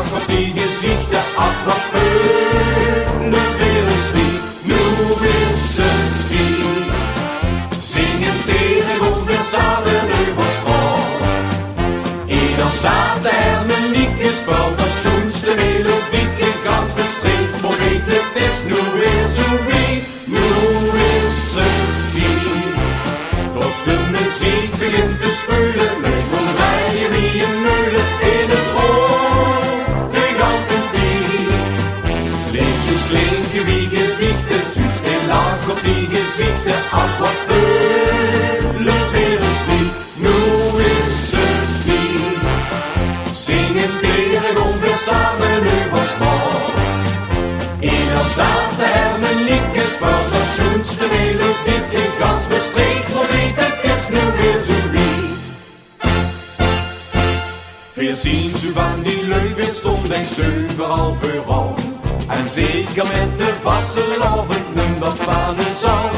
lach op die gezichten, ach wat vele filosofie. Nu is het die, zingen tegen over samen over sport. En dan zat er mijn lieke spel, dat schoenste melodieke gans bestreekt. Maar weet het is nu weer zo wie, nu is het die. Tot de muziek begint te spelen, met een rijen wie een meulen in het oor. De ganse tijd, liedjes klinken wie gedichten, zucht en lach op die gezichten, ach wat vele filosofie. Nu is het die, zingen tegen ongeveer samen over sport. En dan zat er mijn lieke spel, dat schoenste melodie in kans bestreekt, maar weet het is nu weer zo wie. Verzien zo van die leuven stond en zeven al vooral. En zeker met de vaste lovenden dat van de zon.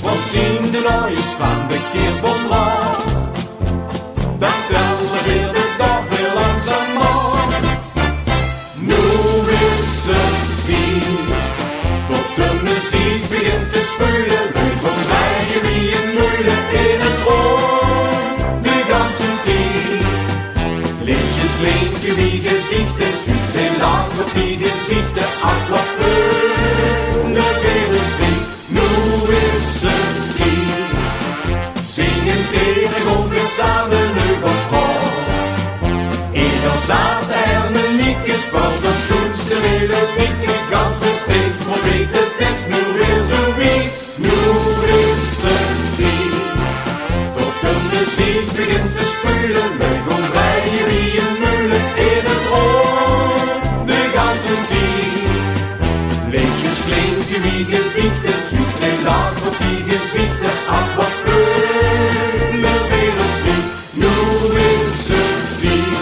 Want zien de noois van de kerstboom laat, dan tellen weer de dag weer langzaam af. Nu is het die, tot de muziek begint te spelen. Leuk van rijen wie een meulen in het oor. De ganse tijd, liedjes klinken wie gedichten, zucht en lach op die gezichten, ach wat vele filosofie. Nu is het die, zingen tegen ongeveer samen over sport. En dan zat er mijn lieke spel, dat schoenste melodieke gans bestreekt. Maar weet het is nu weer zo wie, nu is het die. Tot de muziek begint te spelen, leuk om rijen wie een meulen in het oor. De ganse tijd, liedjes klinken wie gedichten, zucht en lach op die gezichten, ach wat vele filosofie. Nu is het die,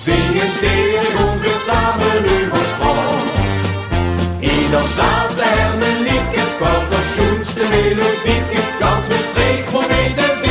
zingen tegen ongeveer samen over sport. En dan zat er mijn lieke spel, dat schoenste melodieke kans bestreekt, maar weet het